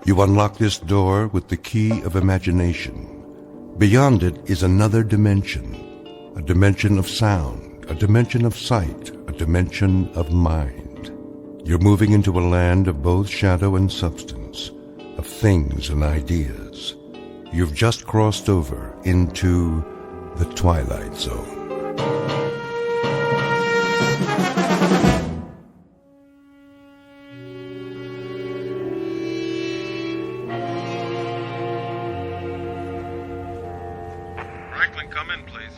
You unlock this door with the key of imagination. Beyond it is another dimension, a dimension of sound, a dimension of sight, a dimension of mind. You're moving into a land of both shadow and substance, of things and ideas. You've just crossed over into the Twilight Zone. Franklin, come in, please.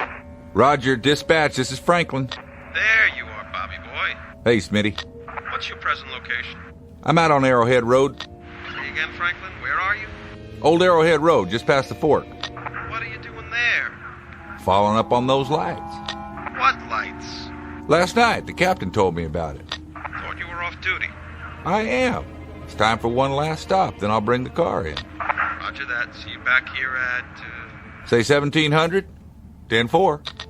Roger, dispatch, this is Franklin. There you are, Bobby boy. Hey, Smitty. What's your present location? I'm out on Arrowhead Road. Say again, Franklin, where are you? Old Arrowhead Road, just past the fork. What are you doing there? Following up on those lights. What lights? Last night, the captain told me about it. Thought you were off duty. I am. It's time for one last stop, then I'll bring the car in. Roger that. See you back here at... Say 1700? 10-4.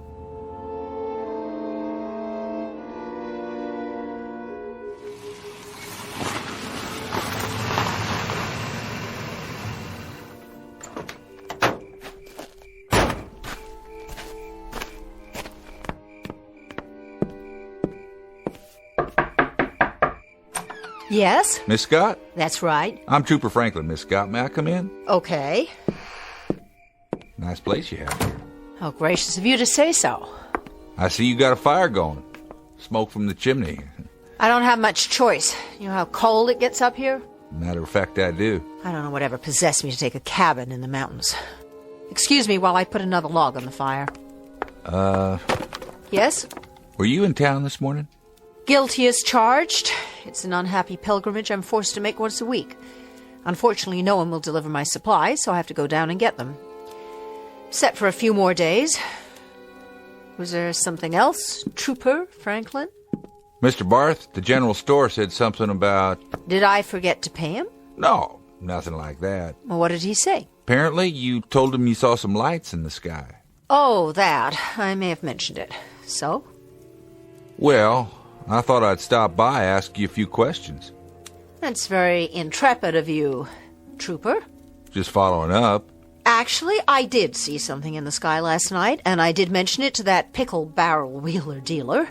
Yes? Miss Scott? That's right. I'm Trooper Franklin, Miss Scott. May I come in? Okay. Nice place you have here. How gracious of you to say so. I see you got a fire going. Smoke from the chimney. I don't have much choice. You know how cold it gets up here? Matter of fact, I do. I don't know whatever possessed me to take a cabin in the mountains. Excuse me while I put another log on the fire. Yes? Were you in town this morning? Guilty as charged. It's an unhappy pilgrimage I'm forced to make once a week. Unfortunately, no one will deliver my supplies, so I have to go down and get them. Set for a few more days. Was there something else, Trooper Franklin? Mr. Barth, the general store said something about... Did I forget to pay him? No, nothing like that. Well, what did he say? Apparently, you told him you saw some lights in the sky. Oh, that. I may have mentioned it. So? Well, I thought I'd stop by, ask you a few questions. That's very intrepid of you, Trooper. Just following up. Actually, I did see something in the sky last night, and I did mention it to that pickle barrel wheeler dealer.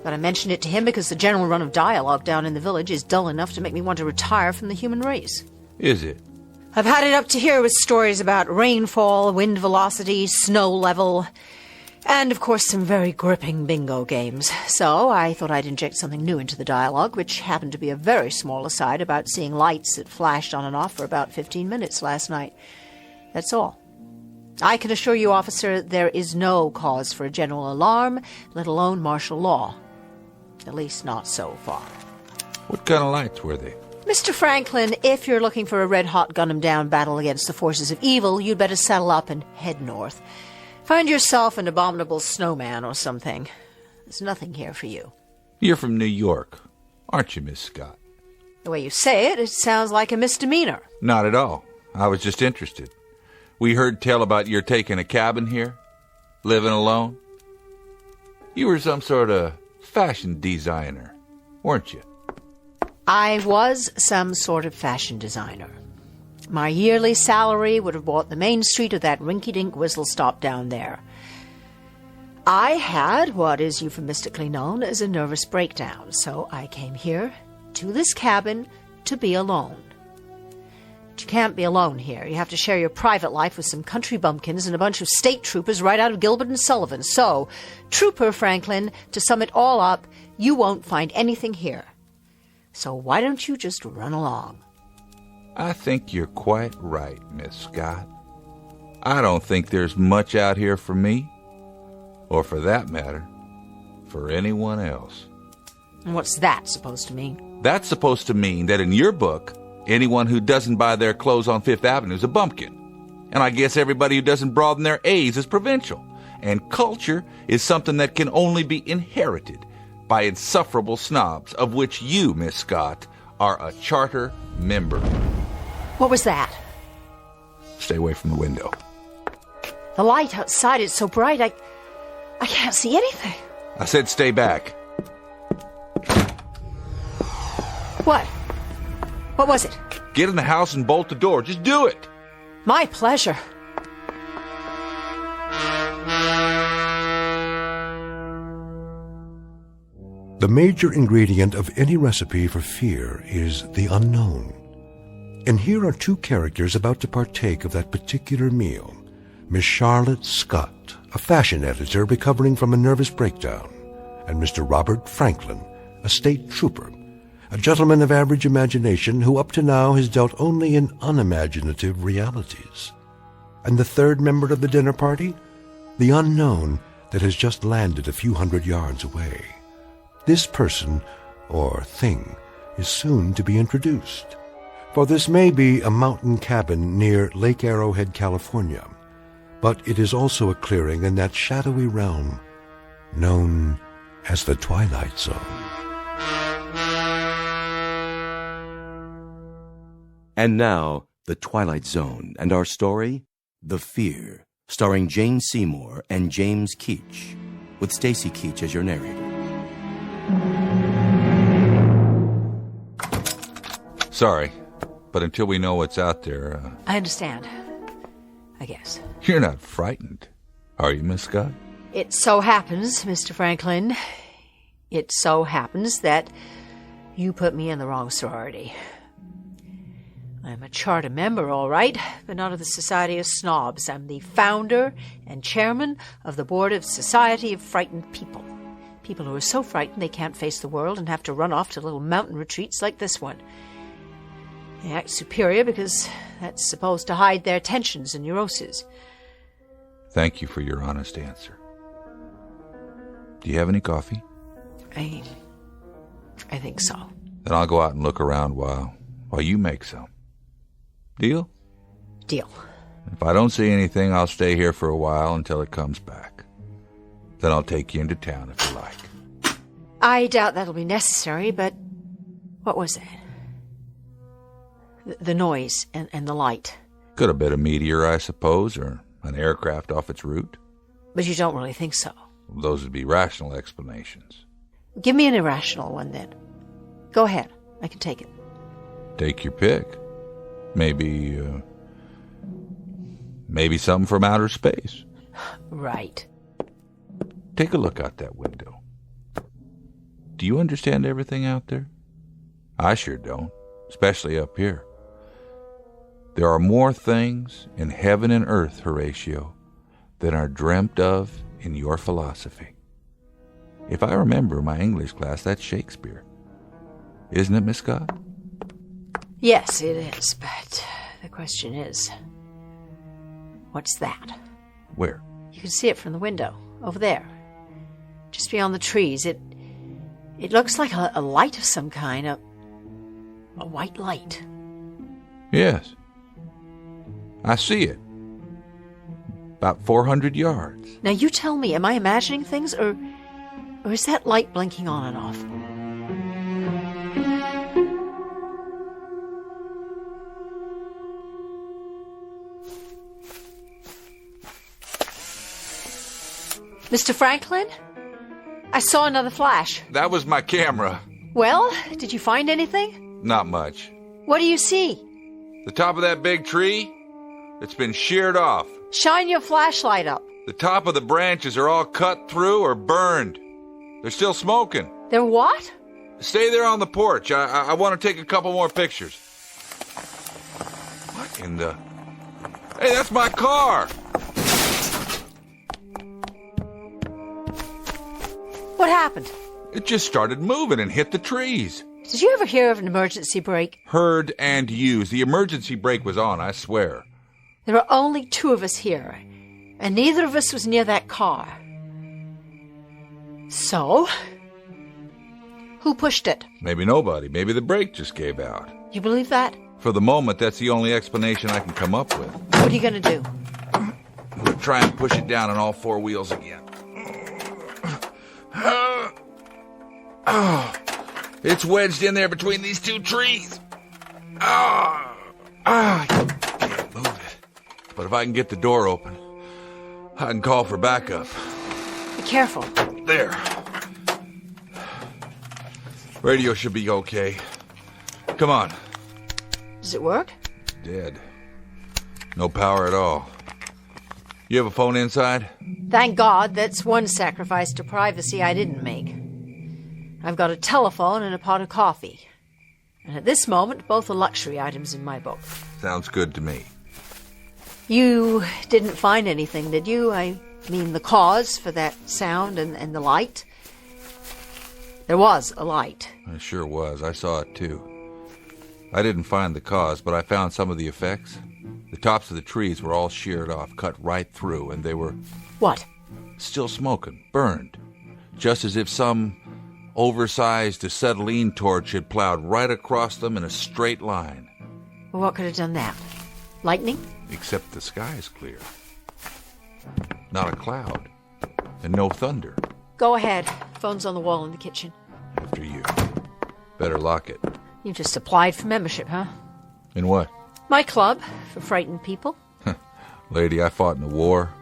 But I mentioned it to him because the general run of dialogue down in the village is dull enough to make me want to retire from the human race. Is it? I've had it up to here with stories about rainfall, wind velocity, snow level, and, of course, some very gripping bingo games. So I thought I'd inject something new into the dialogue, which happened to be a very small aside about seeing lights that flashed on and off for about 15 minutes last night. That's all. I can assure you, officer, there is no cause for a general alarm, let alone martial law. At least not so far. What kind of lights were they? Mr. Franklin, if you're looking for a red-hot gun-em-down battle against the forces of evil, you'd better saddle up and head north. Find yourself an abominable snowman or something. There's nothing here for you. You're from New York, aren't you, Miss Scott? The way you say it, it sounds like a misdemeanor. Not at all. I was just interested. We heard tell about your taking a cabin here, living alone. You were some sort of fashion designer, weren't you? I was some sort of fashion designer. My yearly salary would have bought the main street of that rinky-dink whistle-stop down there. I had what is euphemistically known as a nervous breakdown, so I came here to this cabin to be alone. But you can't be alone here. You have to share your private life with some country bumpkins and a bunch of state troopers right out of Gilbert and Sullivan. So, Trooper Franklin, to sum it all up, you won't find anything here. So why don't you just run along? I think you're quite right, Miss Scott. I don't think there's much out here for me, or for that matter, for anyone else. And what's that supposed to mean? That's supposed to mean that in your book, anyone who doesn't buy their clothes on Fifth Avenue is a bumpkin. And I guess everybody who doesn't broaden their A's is provincial. And culture is something that can only be inherited by insufferable snobs, of which you, Miss Scott, are a charter member. What was that? Stay away from the window. The light outside is so bright, I can't see anything. I said stay back. What? What was it? Get in the house and bolt the door. Just do it. My pleasure. The major ingredient of any recipe for fear is the unknown. And here are two characters about to partake of that particular meal. Miss Charlotte Scott, a fashion editor recovering from a nervous breakdown, and Mr. Robert Franklin, a state trooper, a gentleman of average imagination who up to now has dealt only in unimaginative realities. And the third member of the dinner party? The unknown that has just landed a few hundred yards away. This person, or thing, is soon to be introduced. For this may be a mountain cabin near Lake Arrowhead, California, but it is also a clearing in that shadowy realm known as the Twilight Zone. And now, The Twilight Zone, and our story, The Fear, starring Jane Seymour and James Keach, with Stacy Keach as your narrator. Sorry, but until we know what's out there, I understand. I guess. you're not frightened, are you, Miss Scott? It so happens, Mr. Franklin, it so happens that you put me in the wrong sorority. I'm a charter member, all right, but not of the Society of Snobs. I'm the founder and chairman of the board of Society of Frightened People. People who are so frightened they can't face the world and have to run off to little mountain retreats like this one. They act superior because that's supposed to hide their tensions and neuroses. Thank you for your honest answer. Do you have any coffee? I think so. Then I'll go out and look around while you make some. Deal? Deal. If I don't see anything, I'll stay here for a while until it comes back. Then I'll take you into town if you like. I doubt that'll be necessary, but what was that? The noise and the light. Could have been a meteor, I suppose, or an aircraft off its route. But you don't really think so. Those would be rational explanations. Give me an irrational one, then. Go ahead. I can take it. Take your pick. Maybe something from outer space. Right. Take a look out that window. Do you understand everything out there? I sure don't, especially up here. There are more things in heaven and earth, Horatio, than are dreamt of in your philosophy. If I remember my English class, that's Shakespeare. Isn't it, Miss Scott? Yes, it is, but the question is, what's that? Where? You can see it from the window, over there. Just beyond the trees. It looks like a light of some kind, a white light. Yes. I see it. About 400 yards. Now you tell me, am I imagining things, or is that light blinking on and off? Mr. Franklin? I saw another flash. That was my camera. Well, did you find anything? Not much. What do you see? The top of that big tree? It's been sheared off. Shine your flashlight up. The top of the branches are all cut through or burned. They're still smoking. They're what? Stay there on the porch. I want to take a couple more pictures. What in the... Hey, that's my car! What happened? It just started moving and hit the trees. Did you ever hear of an emergency brake? Heard and used. The emergency brake was on, I swear. There are only two of us here, and neither of us was near that car. So, who pushed it? Maybe nobody. Maybe the brake just gave out. You believe that? For the moment, that's the only explanation I can come up with. What are you going to do? I'm going to try and push it down on all four wheels again. Oh, it's wedged in there between these two trees. I can't move it. But if I can get the door open, I can call for backup. Be careful. There. Radio should be okay. Come on. Does it work? Dead. No power at all. You have a phone inside? Thank God, that's one sacrifice to privacy I didn't make. I've got a telephone and a pot of coffee. And at this moment, both are luxury items in my book. Sounds good to me. You didn't find anything, did you? I mean, the cause for that sound and the light? There was a light. It sure was. I saw it too. I didn't find the cause, but I found some of the effects. The tops of the trees were all sheared off, cut right through, and they were... What? Still smoking, burned. Just as if some oversized acetylene torch had plowed right across them in a straight line. Well, what could have done that? Lightning? Except the sky is clear. Not a cloud. And no thunder. Go ahead. Phone's on the wall in the kitchen. After you. Better lock it. You just applied for membership, huh? In what? My club, for frightened people. Lady, I fought in the war,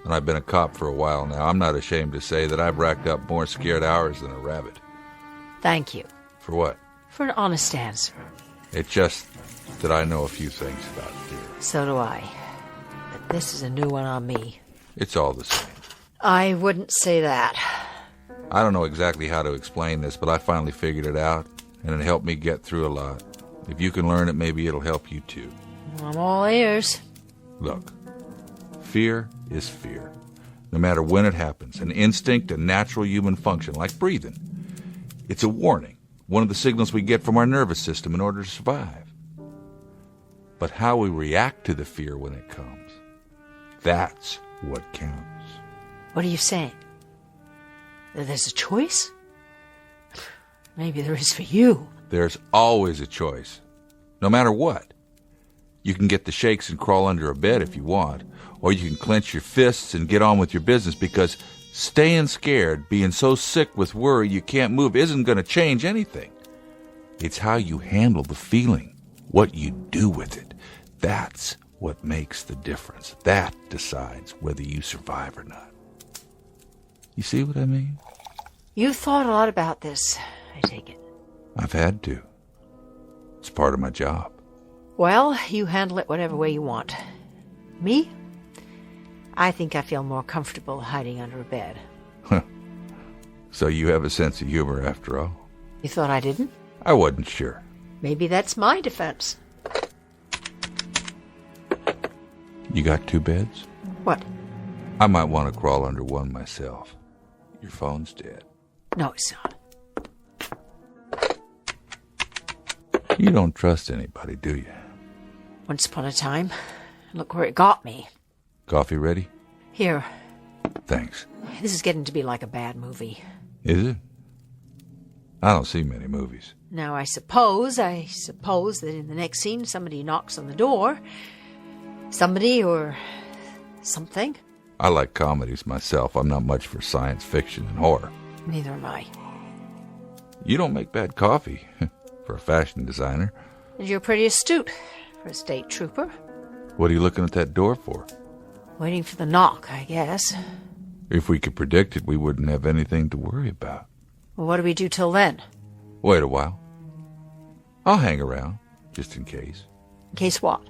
and I've been a cop for a while now. I'm not ashamed to say that I've racked up more scared hours than a rabbit. Thank you. For what? For an honest answer. It's just that I know a few things about fear. So do I. But this is a new one on me. It's all the same. I wouldn't say that. I don't know exactly how to explain this, but I finally figured it out, and it helped me get through a lot. If you can learn it, maybe it'll help you too. I'm all ears. Look, fear is fear. No matter when it happens, an instinct, a natural human function, like breathing. It's a warning, one of the signals we get from our nervous system in order to survive. But how we react to the fear when it comes, that's what counts. What are you saying? That there's a choice? Maybe there is for you. There's always a choice, no matter what. You can get the shakes and crawl under a bed if you want, or you can clench your fists and get on with your business, because staying scared, being so sick with worry you can't move isn't going to change anything. It's how you handle the feeling, what you do with it. That's what makes the difference. That decides whether you survive or not. You see what I mean? You've thought a lot about this, I take it. I've had to. It's part of my job. Well, you handle it whatever way you want. Me? I think I feel more comfortable hiding under a bed. So you have a sense of humor after all? You thought I didn't? I wasn't sure. Maybe that's my defense. You got 2 beds? What? I might want to crawl under one myself. Your phone's dead. No, it's not. You don't trust anybody, do you? Once upon a time. Look where it got me. Coffee ready? Here. Thanks. This is getting to be like a bad movie. Is it? I don't see many movies. Now, I suppose that in the next scene somebody knocks on the door. Somebody or something. I like comedies myself. I'm not much for science fiction and horror. Neither am I. You don't make bad coffee for a fashion designer. And you're pretty astute for a state trooper. What are you looking at that door for? Waiting for the knock, I guess. If we could predict it, we wouldn't have anything to worry about. Well, what do we do till then? Wait a while. I'll hang around, just in case. In case what?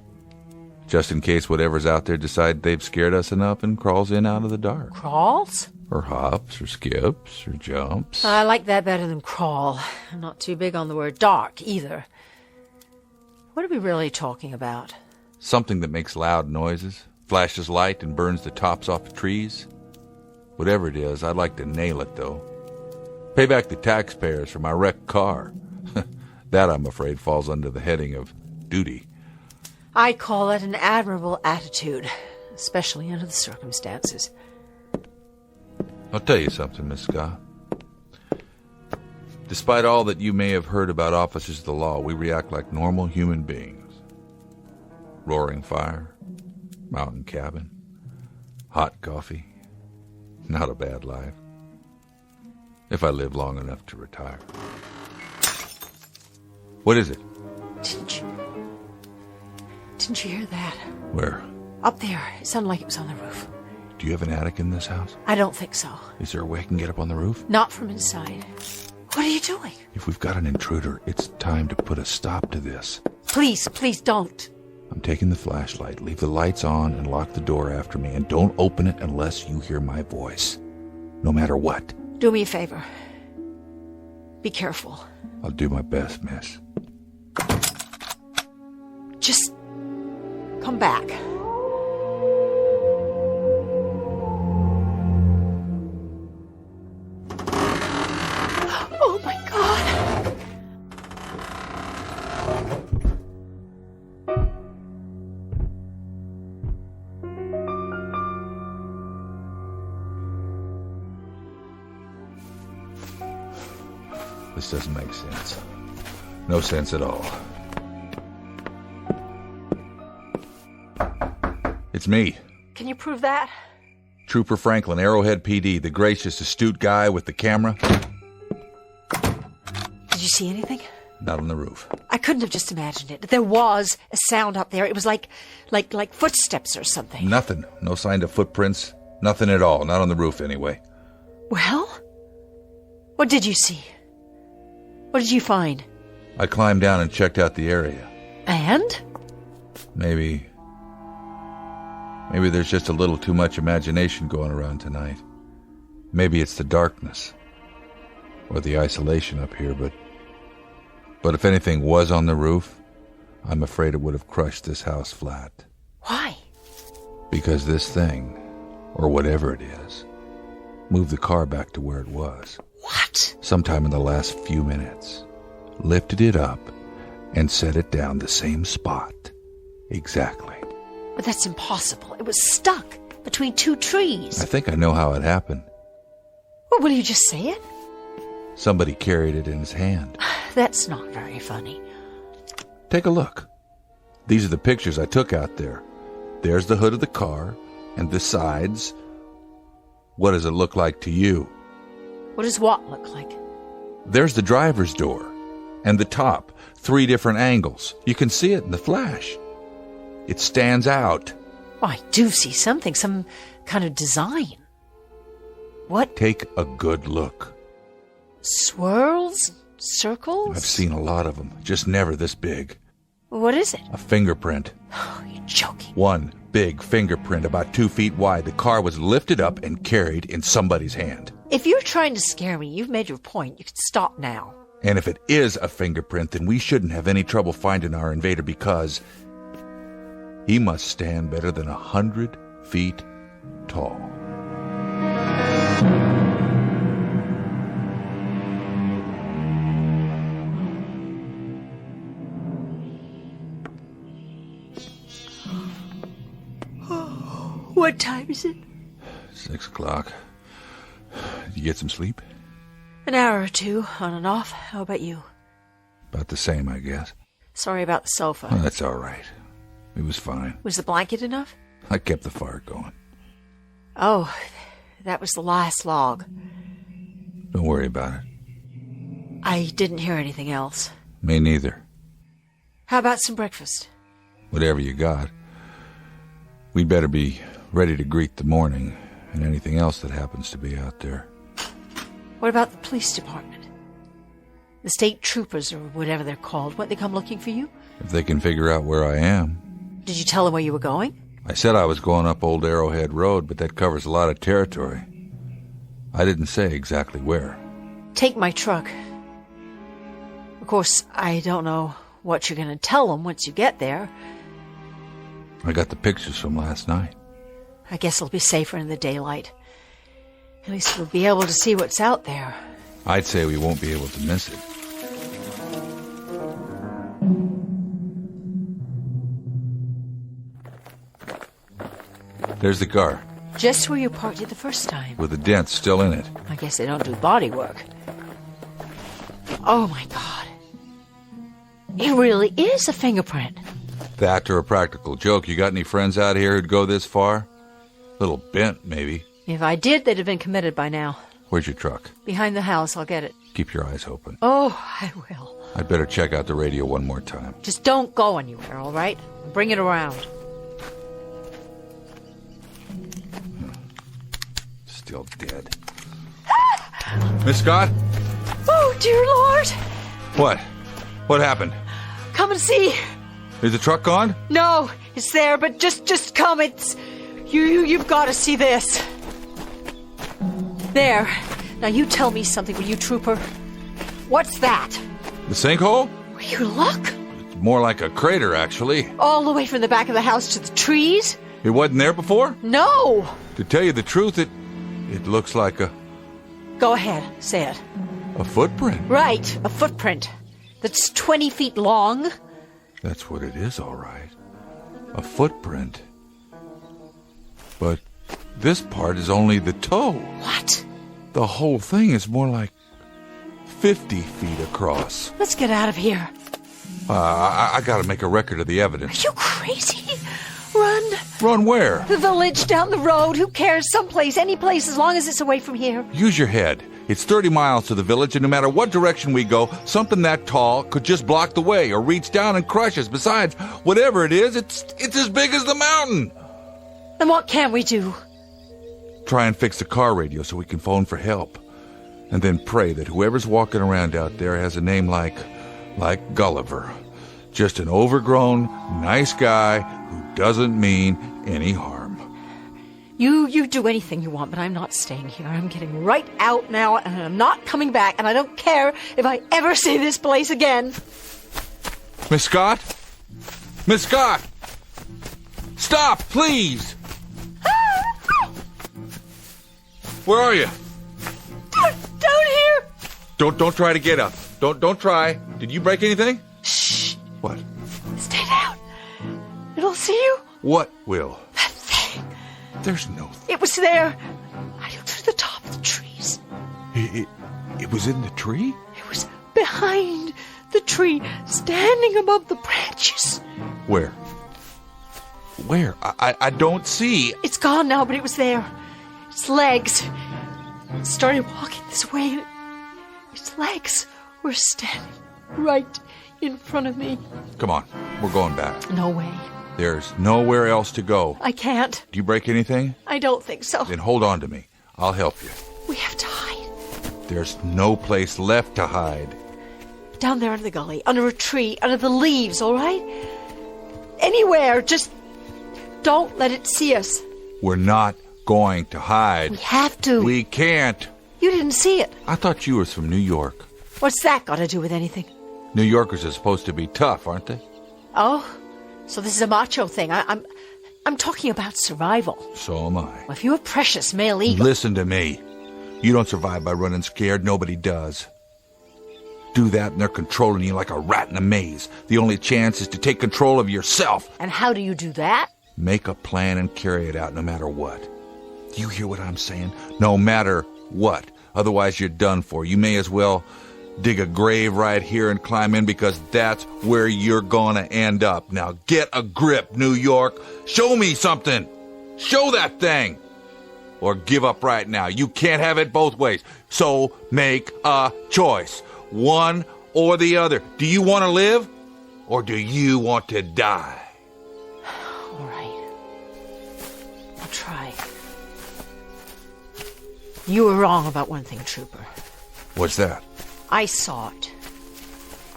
Just in case whatever's out there decide they've scared us enough and crawls in out of the dark. Crawls? Or hops, or skips, or jumps. I like that better than crawl. I'm not too big on the word dark, either. What are we really talking about? Something that makes loud noises, flashes light, and burns the tops off the trees. Whatever it is, I'd like to nail it, though. Pay back the taxpayers for my wrecked car. That, I'm afraid, falls under the heading of duty. I call it an admirable attitude, especially under the circumstances. I'll tell you something, Miss Scott. Despite all that you may have heard about officers of the law, we react like normal human beings. Roaring fire, mountain cabin, hot coffee. Not a bad life. If I live long enough to retire. What is it? Didn't you hear that? Where? Up there. It sounded like it was on the roof. Do you have an attic in this house? I don't think so. Is there a way I can get up on the roof? Not from inside. What are you doing? If we've got an intruder, it's time to put a stop to this. Please, please don't. I'm taking the flashlight. Leave the lights on and lock the door after me, and don't open it unless you hear my voice. No matter what. Do me a favor. Be careful. I'll do my best, miss. Just come back. Oh my God! This doesn't make sense. No sense at all. It's me. Can you prove that? Trooper Franklin, Arrowhead PD, the gracious, astute guy with the camera. Did you see anything? Not on the roof. I couldn't have just imagined it. There was a sound up there. It was like footsteps or something. Nothing. No sign of footprints. Nothing at all. Not on the roof, anyway. Well? What did you see? What did you find? I climbed down and checked out the area. And? Maybe there's just a little too much imagination going around tonight. Maybe it's the darkness. Or the isolation up here, but if anything was on the roof, I'm afraid it would have crushed this house flat. Why? Because this thing, or whatever it is, moved the car back to where it was. What? Sometime in the last few minutes. Lifted it up and set it down the same spot. Exactly. But that's impossible. It was stuck between two trees. I think I know how it happened. Well, will you just say it? Somebody carried it in his hand. That's not very funny. Take a look. These are the pictures I took out there. There's the hood of the car and the sides. What does it look like to you? What does what look like? There's the driver's door and the top. 3 different angles. You can see it in the flash. It stands out. Oh, I do see something, some kind of design. What? Take a good look. Swirls? Circles? I've seen a lot of them, just never this big. What is it? A fingerprint. Oh, you're joking. One big fingerprint about 2 feet wide. The car was lifted up and carried in somebody's hand. If you're trying to scare me, you've made your point. You can stop now. And if it is a fingerprint, then we shouldn't have any trouble finding our invader because he must stand better than 100 feet tall. What time is it? 6 o'clock. Did you get some sleep? An hour or two, on and off. How about you? About the same, I guess. Sorry about the sofa. Oh, that's all right. It was fine. Was the blanket enough? I kept the fire going. Oh, that was the last log. Don't worry about it. I didn't hear anything else. Me neither. How about some breakfast? Whatever you got. We'd better be ready to greet the morning and anything else that happens to be out there. What about the police department? The state troopers, or whatever they're called, won't they come looking for you? If they can figure out where I am. Did you tell them where you were going? I said I was going up Old Arrowhead Road, but that covers a lot of territory. I didn't say exactly where. Take my truck. Of course, I don't know what you're going to tell them once you get there. I got the pictures from last night. I guess it'll be safer in the daylight. At least we'll be able to see what's out there. I'd say we won't be able to miss it. There's the car, Just where you parked it the first time. with the dent still in it. I guess they don't do body work. Oh my God. It really is a fingerprint. That or a practical joke. You got any friends out here who'd go this far? Little bent, maybe. If I did, they'd have been committed by now. Where's your truck? Behind the house, I'll get it. Keep your eyes open. Oh, I will. I'd better check out the radio one more time. Just don't go anywhere, all right? Bring it around. Still dead. Miss Scott? Oh, dear Lord. What? What happened? Come and see. Is the truck gone? No, it's there, but just come. It's you've got to see this. There. Now you tell me something, will you, trooper? What's that? The sinkhole? Will you look? It's more like a crater, actually. All the way from the back of the house to the trees? It wasn't there before? No. To tell you the truth, it looks like Go ahead, say it. a footprint. Right, a footprint that's 20 feet long. That's what it is, all right. A footprint. But this part is only the toe. What? The whole thing is more like 50 feet across. Let's get out of here. I gotta make a record of the evidence. Are you crazy? Run. Run where? The village, down the road. Who cares? Someplace, any place, as long as it's away from here. Use your head. It's 30 miles to the village, and no matter what direction we go, something that tall could just block the way or reach down and crush us. Besides, whatever it is, it's as big as the mountain. Then what can we do? Try and fix the car radio so we can phone for help. And then pray that whoever's walking around out there has a name like Gulliver. Just an overgrown, nice guy who doesn't mean any harm. You do anything you want, but I'm not staying here. I'm getting right out now, and I'm not coming back, and I don't care if I ever see this place again. Miss Scott? Miss Scott! Stop, please! Where are you? Down here! Don't try to get up. Don't try. Did you break anything? Shh! What? Stay down. It'll see you. What will? That thing. There's no... It was there. I looked through the top of the trees. It was in the tree? It was behind the tree, standing above the branches. Where? Where? I don't see. It's gone now, but it was there. Its legs. It started walking this way. Its legs were standing right in front of me. Come on. We're going back. No way. There's nowhere else to go. I can't. Do you break anything? I don't think so. Then hold on to me. I'll help you. We have to hide. There's no place left to hide. Down there in the gully, under a tree, under the leaves, all right? Anywhere, just don't let it see us. We're not going to hide. We have to. We can't. You didn't see it. I thought you was from New York. What's that got to do with anything? New Yorkers are supposed to be tough, aren't they? Oh, so this is a macho thing. I'm talking about survival. So am I. Well, if you're a precious male eagle... Listen to me. You don't survive by running scared. Nobody does. Do that and they're controlling you like a rat in a maze. The only chance is to take control of yourself. And how do you do that? Make a plan and carry it out no matter what. Do you hear what I'm saying? No matter what. Otherwise you're done for. You may as well dig a grave right here and climb in because that's where you're gonna end up. Now get a grip, New York. Show me something. Show that thing. Or give up right now. You can't have it both ways. So make a choice. One or the other. Do you want to live or do you want to die? All right. I'll try. You were wrong about one thing, Trooper. What's that? I saw it.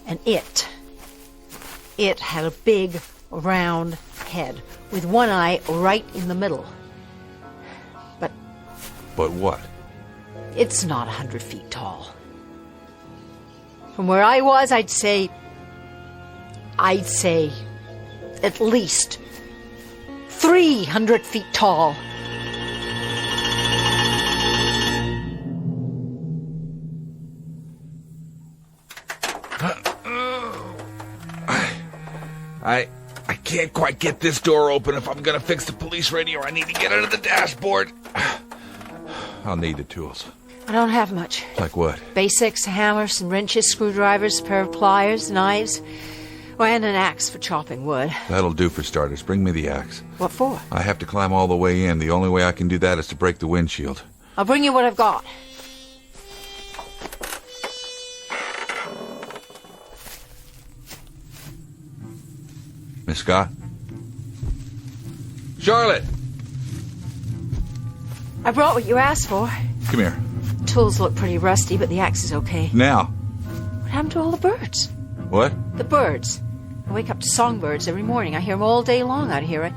And it had a big, round head with one eye right in the middle. But what? It's not 100 feet tall. From where I was, I'd say at least 300 feet tall. I can't quite get this door open. If I'm gonna fix the police radio, I need to get under the dashboard. I'll need the tools. I don't have much. Like what? Basics, hammers, some wrenches, screwdrivers, a pair of pliers, knives, and an axe for chopping wood. That'll do for starters. Bring me the axe. What for? I have to climb all the way in. The only way I can do that is to break the windshield. I'll bring you what I've got. Miss Scott? Charlotte! I brought what you asked for. Come here. Tools look pretty rusty, but the axe is okay. Now. What happened to all the birds? What? The birds. I wake up to songbirds every morning. I hear them all day long out here.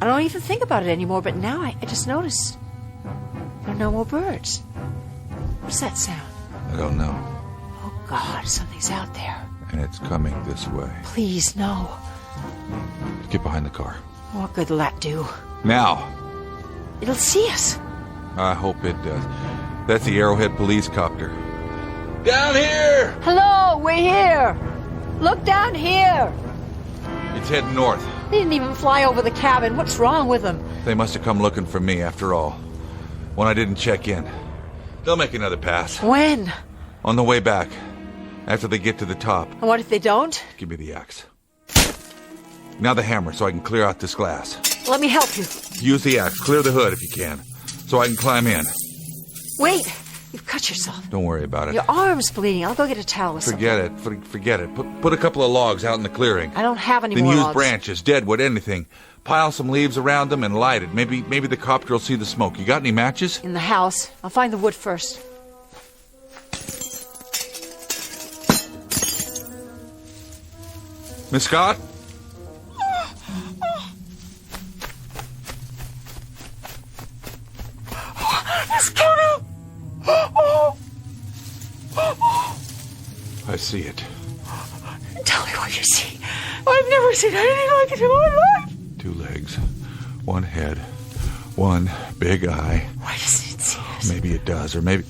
I don't even think about it anymore, but now I just notice there are no more birds. What's that sound? I don't know. Oh, God, something's out there. And it's coming this way. Please, no. Get behind the car. What good will that do? Now. It'll see us. I hope it does. That's the Arrowhead police copter. Down here! Hello, we're here. Look down here. It's heading north. They didn't even fly over the cabin. What's wrong with them? They must have come looking for me after all. When I didn't check in. They'll make another pass. When? On the way back. After they get to the top. And what if they don't? Give me the axe. Now the hammer so I can clear out this glass. Let me help you. Use the axe. Clear the hood if you can. So I can climb in. Wait. You've cut yourself. Don't worry about it. Your arm's bleeding. I'll go get a towel or something. Forget it. Put a couple of logs out in the clearing. I don't have any then more use logs. branches, deadwood, anything. Pile some leaves around them and light it. Maybe the copter will see the smoke. You got any matches? In the house. I'll find the wood first. Miss Scott? Miss Scott! I see it. Tell me what you see. I've never seen anything like it in my life. 2 legs, 1 head, 1 big eye. Why doesn't it see us? Maybe it does, or maybe...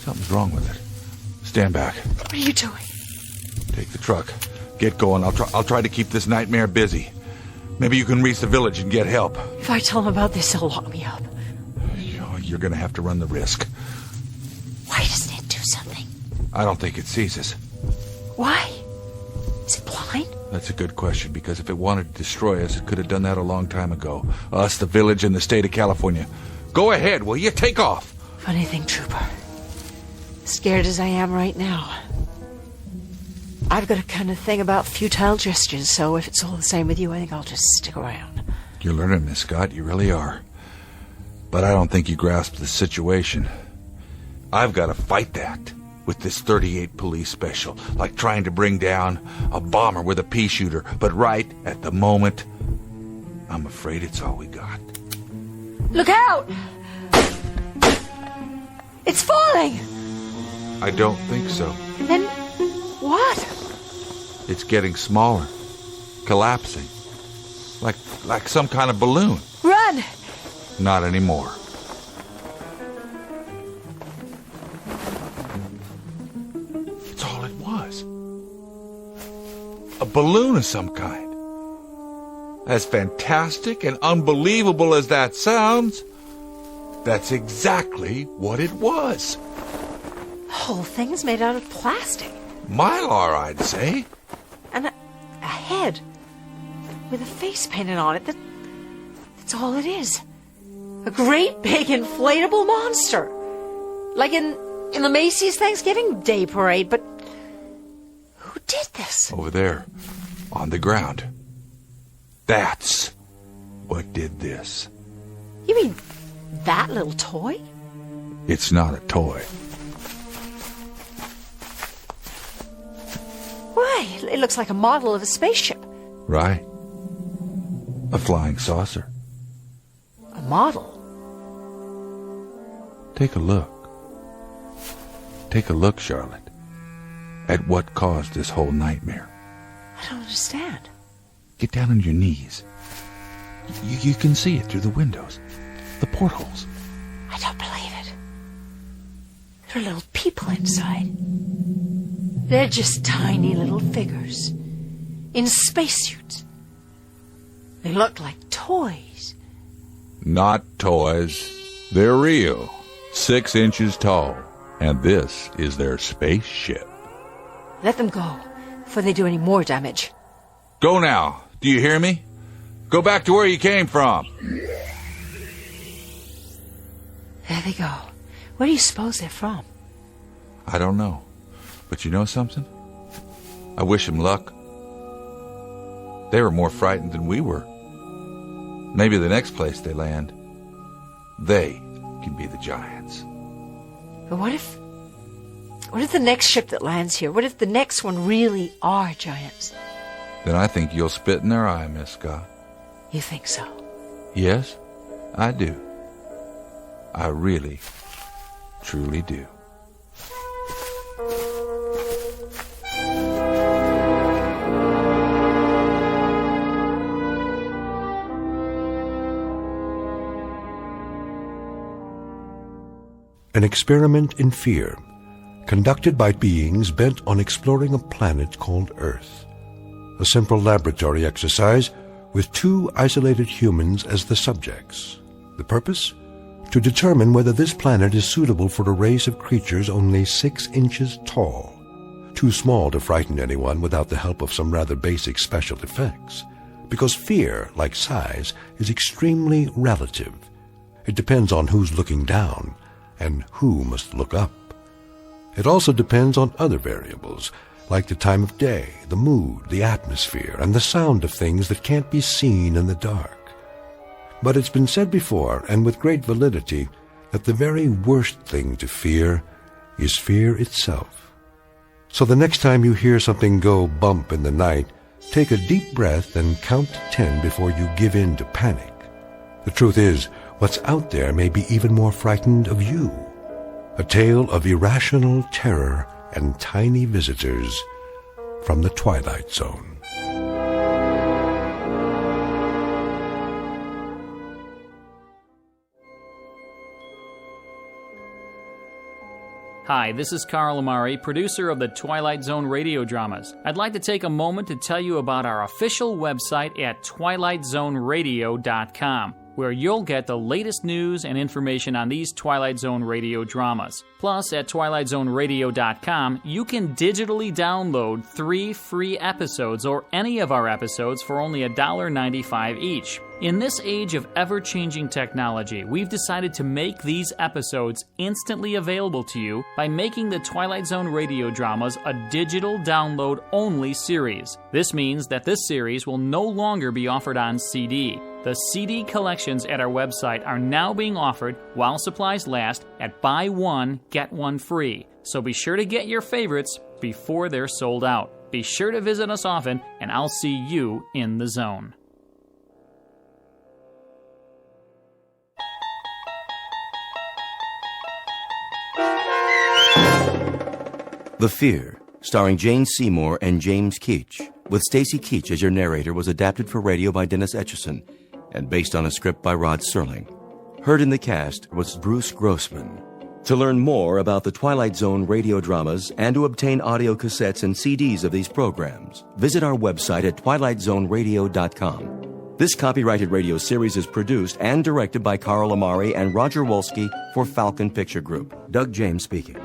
Something's wrong with it. Stand back. What are you doing? Take the truck. Get going. I'll try to keep this nightmare busy. Maybe you can reach the village and get help. If I tell them about this, they'll lock me up. You're going to have to run the risk. Why doesn't it do something? I don't think it sees us. Why? Is it blind? That's a good question, because if it wanted to destroy us, it could have done that a long time ago. Us, the village, and the state of California. Go ahead, will you? Take off. Funny thing, Trooper. Scared as I am right now. I've got a kind of thing about futile gestures, so if it's all the same with you, I think I'll just stick around. You're learning, Miss Scott. You really are. But I don't think you grasp the situation. I've got to fight that with this 38 police special, like trying to bring down a bomber with a pea shooter. But right at the moment, I'm afraid it's all we got. Look out! It's falling! I don't think so. Then what? It's getting smaller, collapsing, like some kind of balloon. Run! Not anymore. It's all it was. A balloon of some kind. As fantastic and unbelievable as that sounds, that's exactly what it was. The whole thing is made out of plastic. Mylar, I'd say. And a head with a face painted on it. That's all it is. A great big inflatable monster. Like in the Macy's Thanksgiving Day Parade. But who did this? Over there, on the ground. That's what did this. You mean that little toy? It's not a toy. Why, it looks like a model of a spaceship. Right. A flying saucer. A model? Take a look. Take a look, Charlotte, at what caused this whole nightmare. I don't understand. Get down on your knees. You can see it through the windows, the portholes. I don't believe it. There are little people inside. They're just tiny little figures in spacesuits. They look like toys. Not toys. They're real. 6 inches tall. And this is their spaceship. Let them go before they do any more damage. Go now. Do you hear me? Go back to where you came from. There they go. Where do you suppose they're from? I don't know. But you know something? I wish them luck. They were more frightened than we were. Maybe the next place they land, they can be the giants. But what if What if the next ship that lands here, what if the next one really are giants? Then I think you'll spit in their eye, Miss Scott. You think so? Yes, I do. I really, truly do. An experiment in fear, conducted by beings bent on exploring a planet called Earth. A simple laboratory exercise with 2 isolated humans as the subjects. The purpose? To determine whether this planet is suitable for a race of creatures only 6 inches tall, too small to frighten anyone without the help of some rather basic special effects. Because fear, like size, is extremely relative. It depends on who's looking down and who must look up. It also depends on other variables, like the time of day, the mood, the atmosphere, and the sound of things that can't be seen in the dark. But it's been said before, and with great validity, that the very worst thing to fear is fear itself. So the next time you hear something go bump in the night, take a deep breath and count to 10 before you give in to panic. The truth is, what's out there may be even more frightened of you. A tale of irrational terror and tiny visitors from the Twilight Zone. Hi, this is Carl Amari, producer of the Twilight Zone radio dramas. I'd like to take a moment to tell you about our official website at twilightzoneradio.com, where you'll get the latest news and information on these Twilight Zone radio dramas. Plus, at twilightzoneradio.com, you can digitally download 3 free episodes or any of our episodes for only $1.95 each. In this age of ever-changing technology, we've decided to make these episodes instantly available to you by making the Twilight Zone radio dramas a digital download-only series. This means that this series will no longer be offered on CD. The CD collections at our website are now being offered while supplies last at buy one, get one free. So be sure to get your favorites before they're sold out. Be sure to visit us often, and I'll see you in the zone. The Fear, starring Jane Seymour and James Keach, with Stacy Keach as your narrator, was adapted for radio by Dennis Etchison and based on a script by Rod Serling. Heard in the cast was Bruce Grossman. To learn more about the Twilight Zone radio dramas and to obtain audio cassettes and CDs of these programs, visit our website at twilightzoneradio.com. This copyrighted radio series is produced and directed by Carl Amari and Roger Wolski for Falcon Picture Group. Doug James speaking.